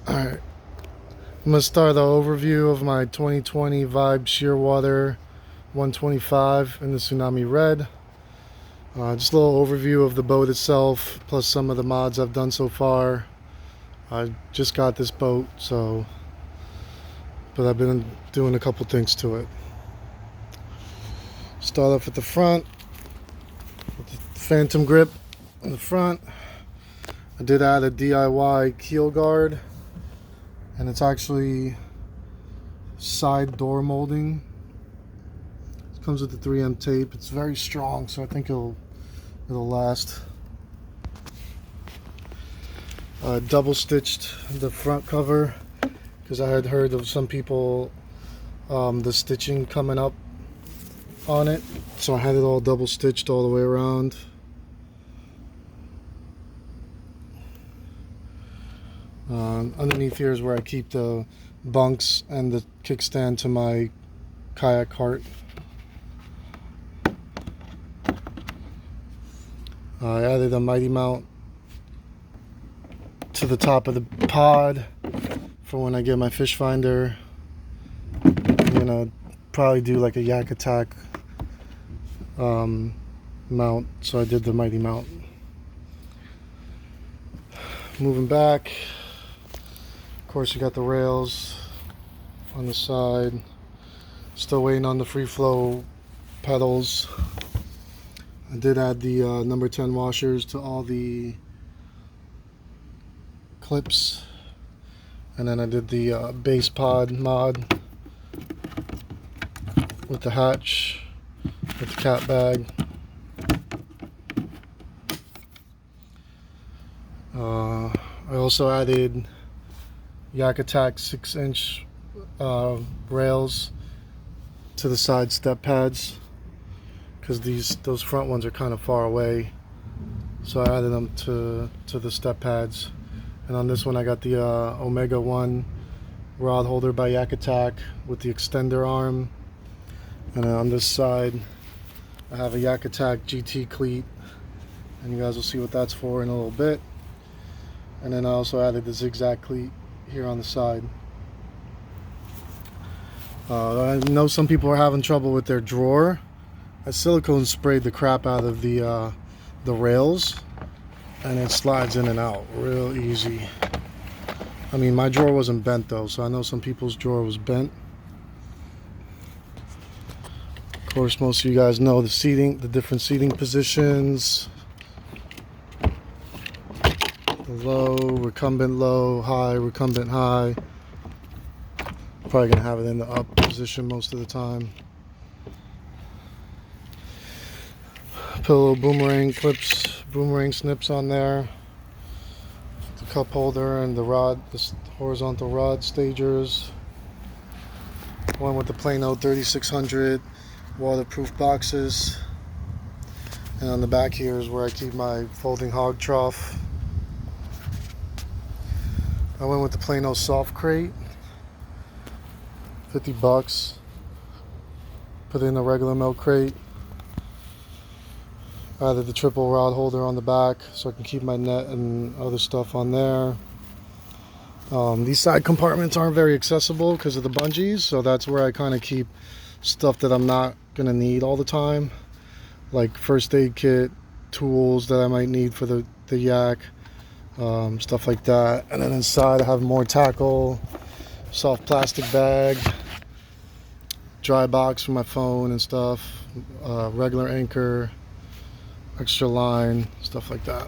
Alright, I'm going to start the overview of my 2020 Vibe Shearwater 125 in the Tsunami Red. Just a little overview of the boat itself, plus some of the mods I've done so far. I just got this boat, but I've been doing a couple things to it. Start off at the front, with the Phantom grip in the front. I did add a DIY keel guard, and it's actually side door molding. It comes with the 3M tape. It's very strong, so I think it'll last. Double stitched the front cover because I had heard of some people the stitching coming up on it, so I had it all double stitched all the way around. Underneath here is where I keep the bunks and the kickstand to my kayak cart. I added a mighty mount to the top of the pod for when I get my fish finder. I'm gonna probably do like a yakattack mount, so I did the mighty mount. Moving back, of course, you got the rails on the side. Still waiting on the free flow pedals. I did add the number 10 washers to all the clips, and then I did the base pod mod with the hatch, with the cat bag. I also added yakattack 6-inch rails to the side step pads because those front ones are kind of far away, so I added them to the step pads. And on this one I got the Omega 1 rod holder by Yakattack with the extender arm, and then on this side I have a Yakattack GT cleat, and you guys will see what that's for in a little bit. And then I also added the zigzag cleat here on the side. I know some people are having trouble with their drawer. I silicone sprayed the crap out of the rails, and it slides in and out real easy. I mean, my drawer wasn't bent though, so I know some people's drawer was bent. Of course, most of you guys know the seating, the different seating positions. The low, recumbent low, high, recumbent high. Probably gonna have it in the up position most of the time. Put a little boomerang clips, boomerang snips on there. The cup holder and the rod, the horizontal rod stagers. One with the Plano 3600 waterproof boxes. And on the back here is where I keep my folding hog trough. I went with the Plano soft crate, $50. Put in a regular milk crate. Added the triple rod holder on the back so I can keep my net and other stuff on there. These side compartments aren't very accessible because of the bungees, so that's where I kind of keep stuff that I'm not going to need all the time, like first aid kit, tools that I might need for the yak, stuff like that. And then inside I have more tackle, soft plastic bag, dry box for my phone and stuff, regular anchor, extra line, stuff like that.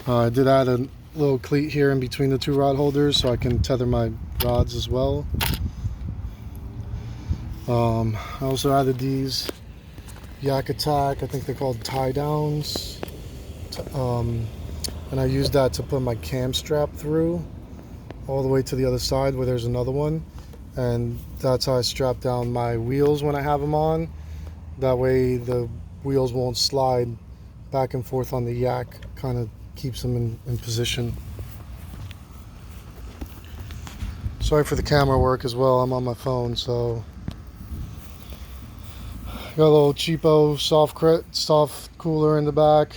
I did add a little cleat here in between the two rod holders so I can tether my rods as well. I also added these Yakattack, I think they're called tie downs, and I used that to put my cam strap through all the way to the other side where there's another one, and that's how I strap down my wheels when I have them on. That way the wheels won't slide back and forth on the yak, kind of keeps them in position. Sorry for the camera work as well, I'm on my phone, so got a little cheapo soft cooler in the back,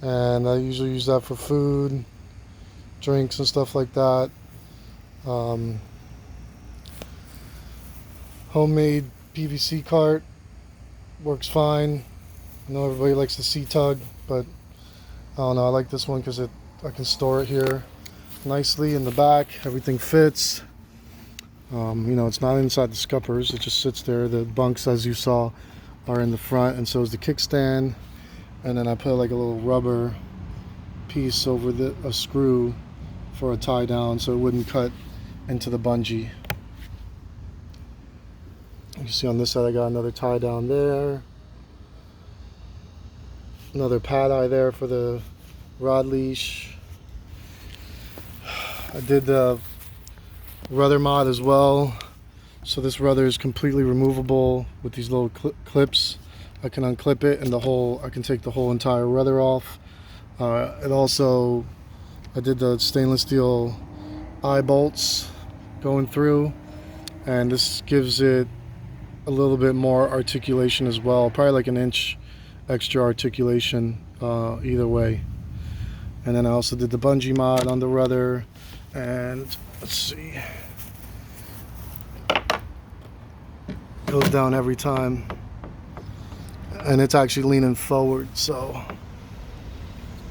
and I usually use that for food, drinks and stuff like that. Homemade PVC cart works fine. I know everybody likes the C-Tug, but I don't know, I like this one because I can store it here nicely in the back. Everything fits. You know, it's not inside the scuppers, it just sits there. The bunks, as you saw, are in the front, and so is the kickstand. And then I put like a little rubber piece over a screw for a tie down so it wouldn't cut into the bungee. You can see on this side I got another tie down there. Another pad eye there for the rod leash. I did the rudder mod as well. So this rudder is completely removable with these little clips. I can unclip it and I can take the whole entire rudder off. I did the stainless steel eye bolts going through, and this gives it a little bit more articulation as well, probably like an inch extra articulation either way. And then I also did the bungee mod on the rudder, and let's see, goes down every time, and it's actually leaning forward, so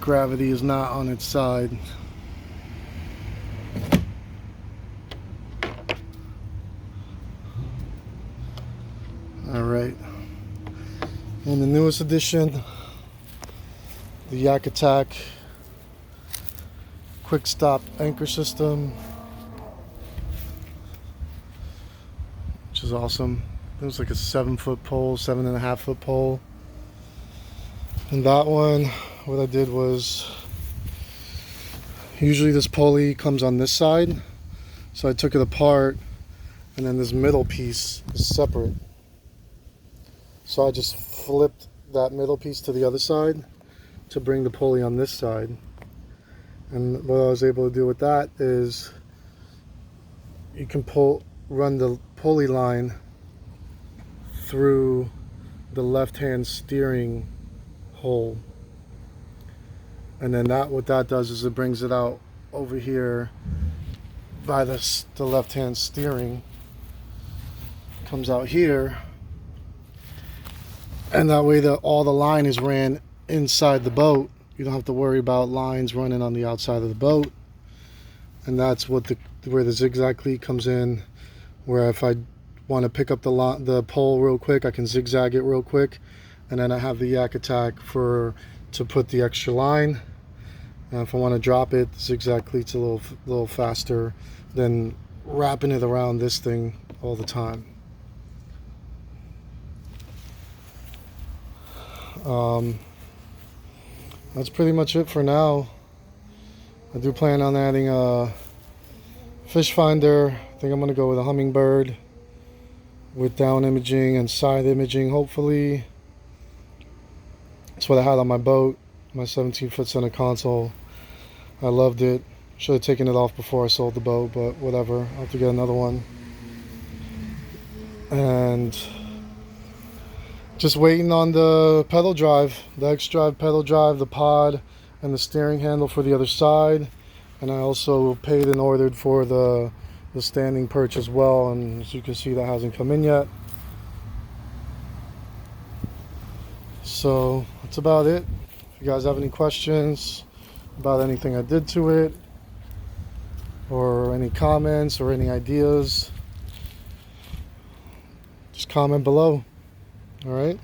gravity is not on its side. All right, and the newest addition, the Yakattack quick stop anchor system, which is awesome. It was like a 7-foot pole, 7.5-foot pole. And that one, what I did was, usually this pulley comes on this side, so I took it apart, and then this middle piece is separate. So I just flipped that middle piece to the other side to bring the pulley on this side. And what I was able to do with that is you can run the pulley line through the left-hand steering hole, and then what that does is it brings it out over here by the left-hand steering, comes out here, and that way all the line is ran inside the boat. You don't have to worry about lines running on the outside of the boat. And that's where the zigzag cleat comes in, where if I want to pick up the pole real quick, I can zigzag it real quick, and then I have the Yakattack to put the extra line. And if I want to drop it, the zigzag cleat's a little faster than wrapping it around this thing all the time. That's pretty much it for now. I do plan on adding a fish finder. I think I'm going to go with a hummingbird with down imaging and side imaging, hopefully. That's what I had on my boat, my 17-foot center console. I loved it. Should have taken it off before I sold the boat, but whatever. I'll have to get another one. And just waiting on the pedal drive, the X-Drive pedal drive, the pod, and the steering handle for the other side. And I also paid and ordered for the standing perch as well, and as you can see, that hasn't come in yet. So that's about it. If you guys have any questions about anything I did to it, or any comments or any ideas, just comment below. All right.